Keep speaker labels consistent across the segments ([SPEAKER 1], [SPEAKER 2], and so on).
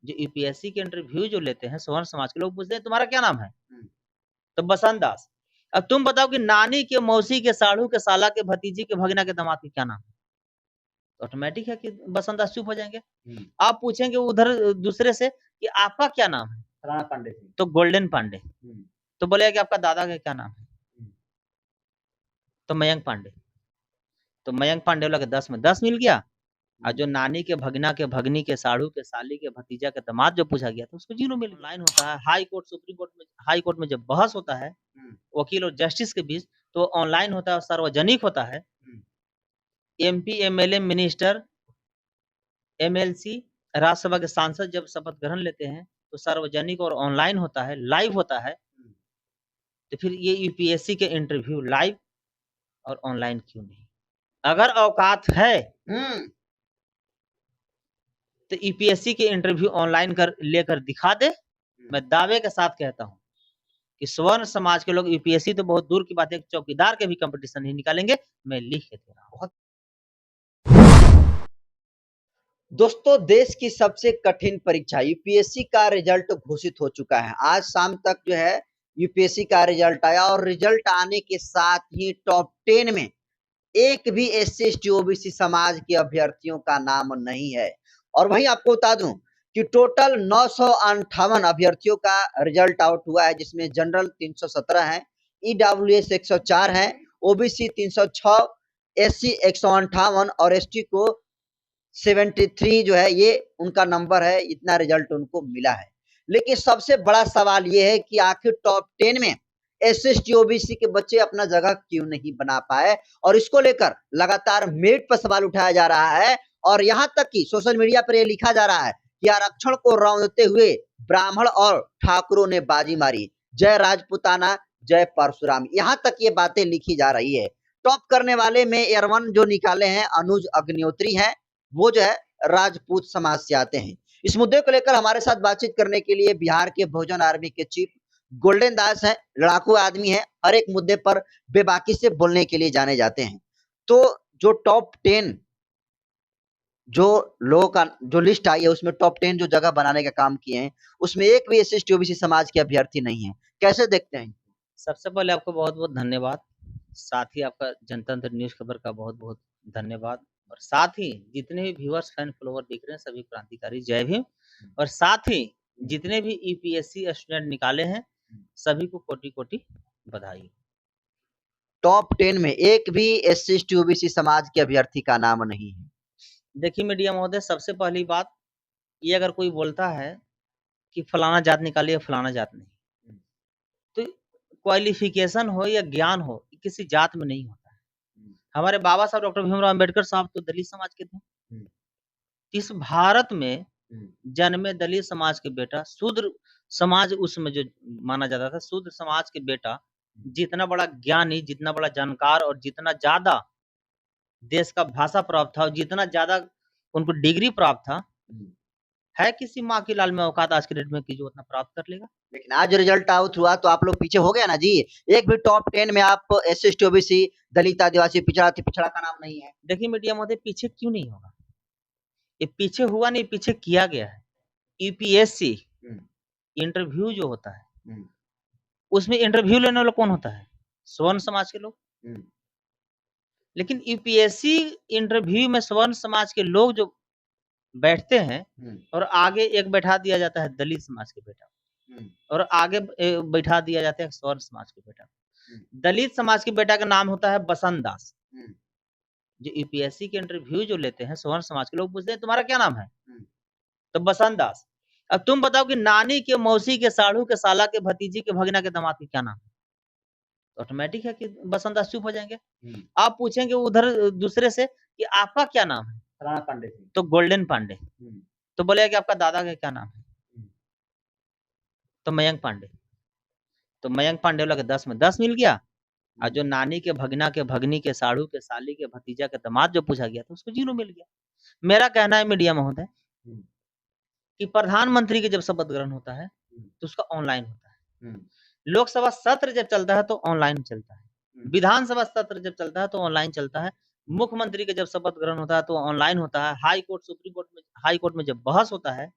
[SPEAKER 1] जो यूपीएससी के इंटरव्यू जो लेते हैं स्वर्ण समाज के लोग पूछते हैं तुम्हारा क्या नाम है?
[SPEAKER 2] हुँ।
[SPEAKER 1] तो बसंत दास। अब तुम बताओ कि नानी के, मौसी के, साढ़ू के, साला के, भतीजी के, भगीना के, दामाद के क्या नाम है? तो ऑटोमेटिक है कि बसंत दास चुप हो जाएँगे।
[SPEAKER 2] हुँ।
[SPEAKER 1] आप पूछेंगे उधर दूसरे से कि आपका क्या नाम है?
[SPEAKER 2] राणा पांडे सिंह।
[SPEAKER 1] तो गोल्डन पांडे।
[SPEAKER 2] हुँ।
[SPEAKER 1] तो बोलेगा कि आपका दादा का क्या नाम है?
[SPEAKER 2] हुँ।
[SPEAKER 1] तो मयंक पांडे। तो मयंक पांडे बोला कि 10 में 10 मिल गया। और
[SPEAKER 2] हुँ।
[SPEAKER 1] जो नानी के, भगना के, भगनी के, साढ़ू के, साली के, भतीजा के, दामाद जो पूछा गया था उसको 0 मिल गया। ऑनलाइन होता है, हाई कोर्ट, सुप्रीम कोर्ट में, हाई कोर्ट में जब बहस होता है
[SPEAKER 2] हुँ।
[SPEAKER 1] वकील और जस्टिस के बीच, तो ऑनलाइन होता है और सार्वजनिक होता है।
[SPEAKER 2] हुँ।
[SPEAKER 1] MP, MLA, minister, MLC, Rajya Sabha के सांसद जब शपथ ग्रहण लेते हैं तो सार्वजनिक और ऑनलाइन होता है, लाइव होता है।
[SPEAKER 2] हुँ।
[SPEAKER 1] तो फिर ये यूपीएससी के इंटरव्यू लाइव और ऑनलाइन क्यों नहीं? अगर औकात है
[SPEAKER 2] हुँ।
[SPEAKER 1] तो यूपीएससी के इंटरव्यू ऑनलाइन कर लेकर दिखा दे।
[SPEAKER 2] हुँ।
[SPEAKER 1] मैं दावे के साथ कहता हूँ कि स्वर्ण समाज के लोग यूपीएससी तो बहुत दूर की बात है, चौकीदार के भी कंपटीशन नहीं निकालेंगे। मैं लिख के दे रहा हूँ।
[SPEAKER 2] दोस्तों, देश की सबसे कठिन परीक्षा यूपीएससी का रिजल्ट घोषित हो चुका है। आज शाम तक जो है यूपीएससी का रिजल्ट आया और रिजल्ट आने के साथ ही टॉप 10 में एक भी एससी एसटी ओबीसी समाज के अभ्यर्थियों का नाम नहीं है। और वहीं आपको बता दूं कि टोटल 958 अभ्यर्थियों का रिजल्ट आउट हुआ है, जिसमें जनरल 317 है, ईडब्ल्यूएस 104 है, ओबीसी 306, एससी 158 और एसटी को 73 जो है ये उनका नंबर है। इतना रिजल्ट उनको मिला है। लेकिन सबसे बड़ा सवाल ये है कि आखिर टॉप 10 में एससी एसटी ओबीसी के बच्चे अपना जगह क्यों नहीं बना पाए, और इसको लेकर लगातार मेरिट पर सवाल उठाया जा रहा है। और यहां तक कि सोशल मीडिया पर यह लिखा जा रहा है कि आरक्षण को रौंदते हुए ब्राह्मण और ठाकुरों ने बाजी मारी, जय राजपुताना जय परशुराम, यहां तक ये बातें लिखी जा रही है। टॉप करने वाले में एयर 1 जो निकाले हैं अनुज अग्निहोत्री हैं, वो जो है राजपूत समाज से आते हैं। इस मुद्दे को लेकर हमारे साथ बातचीत करने के लिए बिहार के बहुजन आर्मी के चीफ गोल्डन दास हैं। लड़ाकू आदमी है, हर एक मुद्दे पर बेबाकी से बोलने के लिए जाने जाते हैं। तो जो टॉप 10 जो लोगों का जो लिस्ट आई है उसमें टॉप 10 जो जगह बनाने का काम किए हैं उसमें एक भी एससी एसटी ओबीसी समाज के अभ्यर्थी नहीं है। कैसे देखते हैं?
[SPEAKER 1] सबसे पहले आपको बहुत-बहुत धन्यवाद। साथ ही आपका जनतंत्र न्यूज़ खबर का बहुत-बहुत धन्यवाद। और साथ ही जितने भी व्यूअर्स, फैन, फॉलोवर दिख रहे हैं सभी क्रांतिकारी जय भीम। और साथ ही जितने भी यूपीएससी स्टूडेंट निकाले हैं सभी को कोटि-कोटि बधाई।
[SPEAKER 2] टॉप 10 में एक भी एससी एसटी ओबीसी समाज के अभ्यर्थी का नाम नहीं है।
[SPEAKER 1] देखिए मीडिया महोदय, सबसे पहली बात, ये अगर कोई बोलता है कि फलाना जात निकालिए, फलाना जात नहीं, तो क्वालिफिकेशन हो या ज्ञान हो, किसी जात में नहीं होता है। हमारे बाबा साहब डॉक्टर भीमराव अम्बेडकर साहब तो दलित समाज के थे। इस भारत में जन्मे दलित समाज के बेटा, शूद्र समाज उसमें जो माना जाता था, शूद्र समाज के बेटा जितना बड़ा ज्ञानी, जितना बड़ा जानकार और जितना ज़्यादा देश का भाषा प्राप्त था और जितना ज़्यादा उनको डिग्री प्राप्त था, है किसी माँ की लाल में औकात आज के डेट में कि जो उतना प्राप्त कर लेगा?
[SPEAKER 2] लेकिन आज रिजल्ट आउट हुआ तो आप लोग पीछे हो गए ना जी। एक भी टॉप 10 में आप एससी एसटी ओबीसी दलित आदिवासी पिछड़ा अति पिछड़ा का नाम नहीं है।
[SPEAKER 1] देखिए मीडिया महोदय, पीछे क्यों नहीं होगा? ये पीछे हुआ नहीं, पीछे किया गया है। यूपीएससी इंटरव्यू जो होता है उसमें इंटरव्यू लेने वाला कौन होता है? स्वर्ण समाज के लोग। लेकिन यूपीएससी इंटरव्यू में स्वर्ण समाज के लोग जो बैठते हैं और आगे एक बैठा दिया जाता है दलित समाज के बेटा और आगे बैठा दिया जाता है स्वर्ण समाज के बेटा। दलित समाज के बेटा का नाम होता है बसंत दास। जो यूपीएससी के इंटरव्यू जो लेते हैं स्वर्ण समाज के लोग पूछते हैं तुम्हारा क्या नाम है? तो बसंत दास। अब तुम बताओ कि नानी के, मौसी के, साढ़ू के, साला के, भतीजी के, भगीना के, दामाद के क्या नाम है? तो ऑटोमेटिक है कि बसंत दास चुप हो जाएंगे। आप पूछेंगे उधर दूसरे से कि आपका क्या नाम है?
[SPEAKER 2] राणा पांडे सिंह।
[SPEAKER 1] तो गोल्डन पांडे। तो बोलेगा कि आपका दादा का क्या नाम है? तो मयंक पांडे। तो मयंक पांडे बोला कि 10 में 10 मिल गया। और जो नानी के, भगना के, भगनी के, साढ़ू के, साली के, भतीजा के, दामाद जो पूछा गया था उसको 0 मिल गया। मेरा कहना है मीडिया महोदय कि प्रधानमंत्री के जब शपथ ग्रहण होता है तो उसका ऑनलाइन होता है। लोकसभा सत्र जब चलता है तो ऑनलाइन चलता है। विधानसभा सत्र जब चलता है तो ऑनलाइन चलता है। मुख्यमंत्री के जब शपथ ग्रहण होता है तो ऑनलाइन होता है। हाई कोर्ट, सुप्रीम कोर्ट में, हाई कोर्ट में जब बहस होता है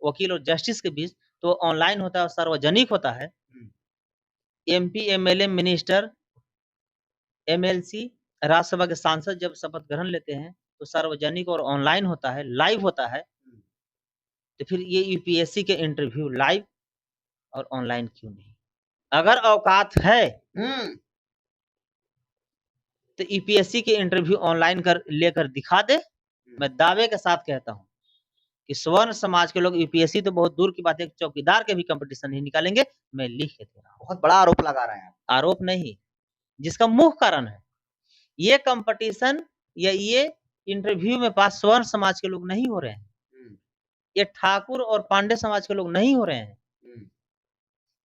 [SPEAKER 1] वकील और जस्टिस के बीच, तो ऑनलाइन होता है और सार्वजनिक होता है। MP, MLA, minister, MLC, Rajya Sabha के सांसद जब शपथ ग्रहण लेते हैं तो सार्वजनिक और ऑनलाइन होता है, लाइव होता है। तो फिर ये यूपीएससी के इंटरव्यू लाइव और ऑनलाइन क्यों नहीं? अगर औकात है तो यूपीएससी के इंटरव्यू ऑनलाइन कर लेकर दिखा दे। मैं दावे के साथ कहता हूं कि स्वर्ण समाज के लोग यूपीएससी तो बहुत दूर की बात है, चौकीदार के भी कंपटीशन नहीं निकालेंगे। मैं लिख के दे रहा हूं।
[SPEAKER 2] बहुत बड़ा आरोप लगा रहे हैं।
[SPEAKER 1] आरोप नहीं, जिसका मुख्य कारण है ये कंपटीशन या ये इंटरव्यू में पास स्वर्ण समाज के लोग नहीं हो रहे हैं, ये ठाकुर और पांडे समाज के लोग नहीं हो रहे हैं।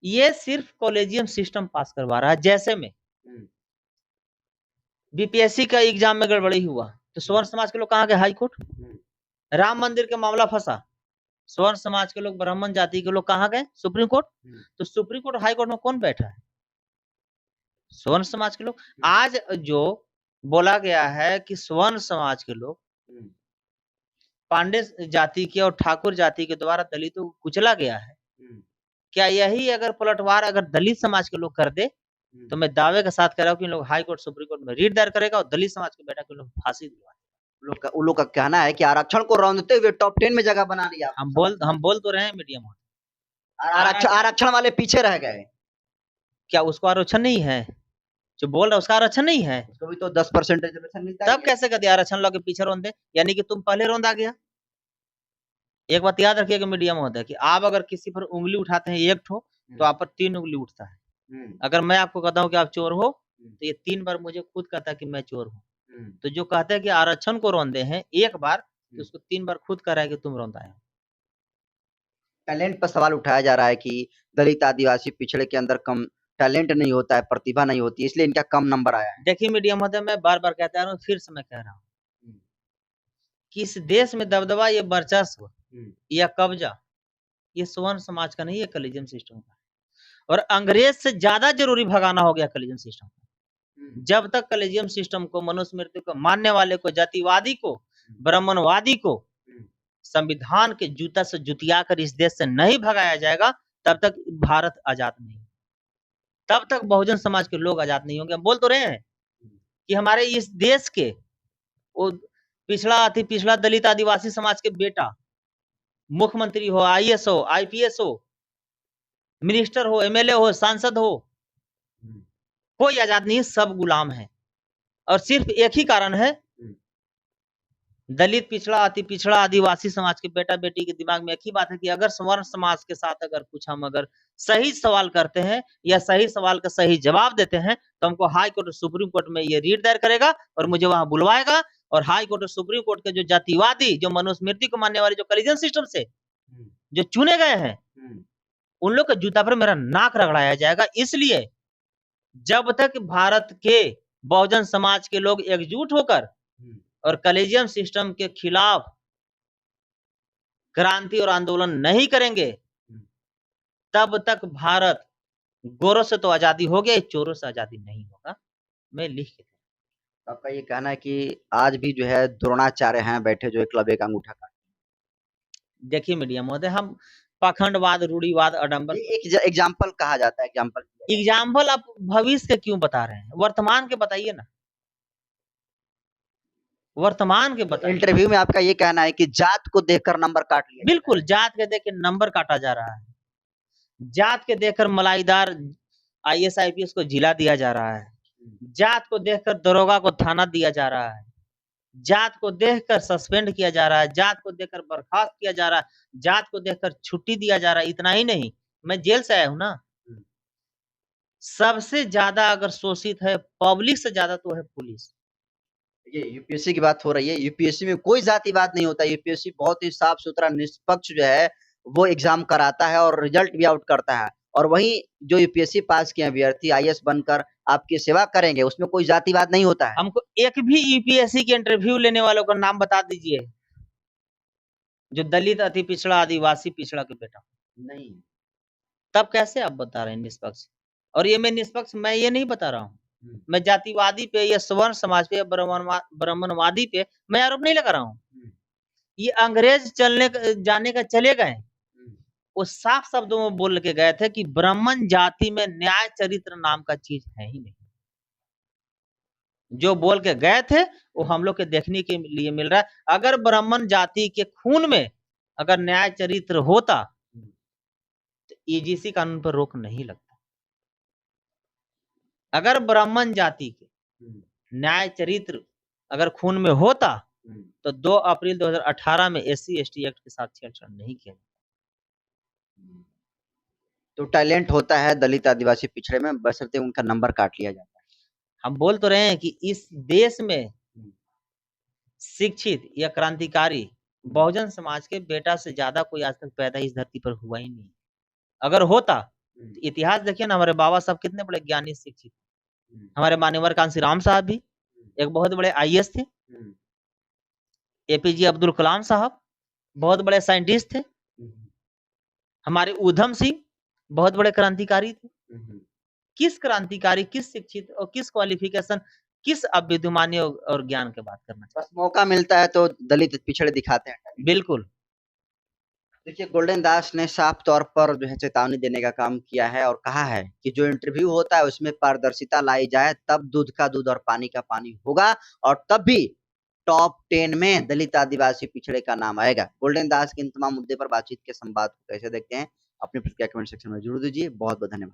[SPEAKER 1] ये सिर्फ कॉलेजियम सिस्टम पास करवा रहा है। जैसे में बीपीएससी का एग्जाम में गड़बड़ी हुआ तो स्वर्ण समाज के लोग कहाँ गए? High court. राम मंदिर का मामला फंसा, स्वर्ण समाज के लोग, ब्राह्मण जाति के लोग कहाँ गए? Supreme court. तो सुप्रीम कोर्ट, हाई कोर्ट में कौन बैठा है? स्वर्ण समाज के लोग। आज जो बोला गया है कि स्वर्ण समाज के लोग पांडे जाति के और ठाकुर जाति के द्वारा दलितों को कुचला गया है, क्या यही अगर पलटवार अगर दलित समाज के लोग कर दे तो मैं दावे के साथ कह रहा हूँ कि लोग हाई कोर्ट, सुप्रीम कोर्ट में रीट दायर करेगा और दलित समाज के बेटा के लोग फांसी दिलवा।
[SPEAKER 2] उन लोग का कहना है कि आरक्षण को रौंदते हुए टॉप 10 में जगह बना लिया।
[SPEAKER 1] हम बोल तो रहे हैं मीडिया में,
[SPEAKER 2] आरक्षण वाले पीछे रह गए।
[SPEAKER 1] क्या उसको आरक्षण नहीं है? जो बोल रहा है उसका आरक्षण नहीं है?
[SPEAKER 2] उसको भी तो 10% रिजर्वेशन मिलता है।
[SPEAKER 1] तब कैसे कर दिया आरक्षण लोग के पीछे रोंदे? यानी कि तुम पहले रोंदा गया। एक बात याद रखिएगा मीडिया में होता है कि आप अगर किसी पर उंगली उठाते हैं एक ठो तो आप पर 3 उंगली उठता है। अगर मैं आपको कहता हूँ कि आप चोर हो तो ये 3 बार मुझे खुद कहता है कि मैं चोर हूँ। तो जो कहते हैं कि आरक्षण को रौंदे हैं एक बार, तो उसको 3 बार खुद कह रहा है कि तुम रौंदा है।
[SPEAKER 2] टैलेंट पर सवाल उठाया जा रहा है कि दलित, आदिवासी, पिछड़े के अंदर कम टैलेंट नहीं होता है, प्रतिभा नहीं होती, इसलिए इनका कम नंबर आया है।
[SPEAKER 1] देखिए मीडिया महोदय, मैं बार बार कहता रहा हूँ, फिर से मैं कह रहा हूँ कि इस देश में दबदबा, ये वर्चस्व या कब्जा ये स्वर्ण समाज का नहीं है, कॉलेजियम सिस्टम का। और अंग्रेज से ज्यादा जरूरी भगाना हो गया कॉलेजियम सिस्टम को। जब तक कॉलेजियम सिस्टम को, मनुस्मृति को मानने वाले को, जातिवादी को, ब्राह्मणवादी को संविधान के जूता से जुतिया कर इस देश से नहीं भगाया जाएगा, तब तक भारत आजाद नहीं, तब तक बहुजन समाज के लोग आजाद नहीं होंगे। हम बोल तो रहे हैं कि हमारे इस देश के वो पिछड़ा, अति पिछड़ा, दलित, आदिवासी समाज के बेटा मुख्यमंत्री हो, आईएएस हो, आईपीएस हो, मिनिस्टर हो, एमएलए हो, सांसद हो, कोई आजाद नहीं है, सब गुलाम है। और सिर्फ एक ही कारण है, दलित, पिछड़ा, अति पिछड़ा, आदिवासी समाज के बेटा बेटी के दिमाग में एक ही बात है कि अगर स्वर्ण समाज के साथ अगर कुछ हम अगर सही सवाल करते हैं या सही सवाल का सही जवाब देते हैं तो हमको हाई कोर्ट और सुप्रीम कोर्ट में ये रीट दायर करेगा और मुझे वहां बुलवाएगा। और हाई कोर्ट और सुप्रीम कोर्ट के जो जातिवादी, जो मनुस्मृति को मानने वाले, जो कॉलेजियम सिस्टम से जो चुने गए हैं, उन लोग के जूता पर मेरा नाक रगड़ाया जाएगा। इसलिए जब तक भारत के बहुजन समाज के लोग एकजुट होकर और कॉलेजियम सिस्टम के खिलाफ क्रांति और आंदोलन नहीं करेंगे, तब तक भारत गोरों से तो आजादी हो गया, चोरों से आजादी नहीं होगा। मैं लिख के
[SPEAKER 2] आपका ये कहना है कि आज भी जो है द्रोणाचार्य हैं बैठे जो एकलव्य एक अंगूठा काट।
[SPEAKER 1] देखिए मीडिया महोदय, हम पाखंडवाद, रूढ़िवाद, आडंबर,
[SPEAKER 2] एक एग्जाम्पल कहा जाता है।
[SPEAKER 1] एग्जाम्पल आप भविष्य के क्यों बता रहे हैं? वर्तमान के बताइए ना, वर्तमान के बताइए।
[SPEAKER 2] इंटरव्यू में आपका ये कहना है कि जात को देखकर नंबर काट लिया।
[SPEAKER 1] बिल्कुल, जात के देख के नंबर काटा जा रहा है। जात के देखकर मलाईदार आईएएस आईपीएस को जिला दिया जा रहा है। जात को देखकर दरोगा को थाना दिया जा रहा है। जात को देखकर सस्पेंड किया जा रहा है। जात को देखकर बर्खास्त किया जा रहा है। जात को देखकर छुट्टी दिया जा रहा है। इतना ही नहीं, मैं जेल से आया हूं ना। सबसे ज्यादा अगर शोषित है पब्लिक से ज्यादा तो है पुलिस।
[SPEAKER 2] ये यूपीएससी की बात हो रही है। यूपीएससी में कोई जातिवाद नहीं होता। यूपीएससी बहुत ही साफ सुथरा, निष्पक्ष जो है वो एग्जाम कराता है और रिजल्ट भी आउट करता है। और वहीं जो यूपीएससी पास किए अभ्यर्थी आईएएस बनकर आपकी सेवा करेंगे, उसमें कोई जातिवाद नहीं होता है।
[SPEAKER 1] हमको एक भी यूपीएससी के इंटरव्यू लेने वालों का नाम बता दीजिए जो दलित, अति पिछड़ा, आदिवासी, पिछड़ा के बेटा
[SPEAKER 2] नहीं।
[SPEAKER 1] तब कैसे आप बता रहे हैं निष्पक्ष? और ये मैं निष्पक्ष मैं ये नहीं बता रहा हूँ, मैं जातिवादी पे या स्वर्ण समाज पे या ब्राह्मणवादी पे मैं आरोप नहीं लगा रहा हूँ। ये अंग्रेज चलने जाने का चले गए, वो साफ शब्दों में बोल के गए थे कि ब्राह्मण जाति में न्याय चरित्र नाम का चीज है ही नहीं। जो बोल के गए थे वो हम लोग के देखने के लिए मिल रहा है। अगर ब्राह्मण जाति के खून में अगर न्याय चरित्र होता तो ईजीसी कानून पर रोक नहीं लगता। अगर ब्राह्मण जाति के न्याय चरित्र अगर खून में होता तो 2 अप्रैल 2018 में SC/ST एक्ट के साथ छेड़छाड़ नहीं किया।
[SPEAKER 2] तो टैलेंट होता है दलित आदिवासी पिछड़े में, बशर्ते उनका नंबर काट लिया जाता है।
[SPEAKER 1] हम बोल तो रहे हैं कि इस देश में शिक्षित या क्रांतिकारी बहुजन समाज के बेटा से ज्यादा कोई आज तक पैदा इस धरती पर हुआ ही नहीं। अगर होता तो इतिहास देखिए ना, हमारे बाबा साहब कितने बड़े ज्ञानी शिक्षित, हमारे मान्यवर कांसी राम साहब भी एक बहुत बड़े IAS थे, APJ अब्दुल कलाम साहब बहुत बड़े साइंटिस्ट थे, हमारे ऊधम सिंह बहुत बड़े क्रांतिकारी थे। किस क्रांतिकारी, किस शिक्षित और किस क्वालिफिकेशन, किस अभ्युदयमानी और ज्ञान की बात करना चाहिए?
[SPEAKER 2] बस मौका मिलता है तो दलित पिछड़े दिखाते हैं।
[SPEAKER 1] बिल्कुल।
[SPEAKER 2] देखिए, गोल्डन दास ने साफ तौर पर जो है चेतावनी देने का काम किया है और कहा है कि जो इंटरव्यू होता है उसमें पारदर्शिता लाई जाए, तब दूध का दूध और पानी का पानी होगा और तब भी टॉप 10 में दलित आदिवासी पिछड़े का नाम आएगा। गोल्डन दास के इन तमाम मुद्दे पर बातचीत के संवाद को कैसे देखते हैं, अपनी प्रतिक्रिया कमेंट सेक्शन में जरूर दीजिए। बहुत बहुत धन्यवाद।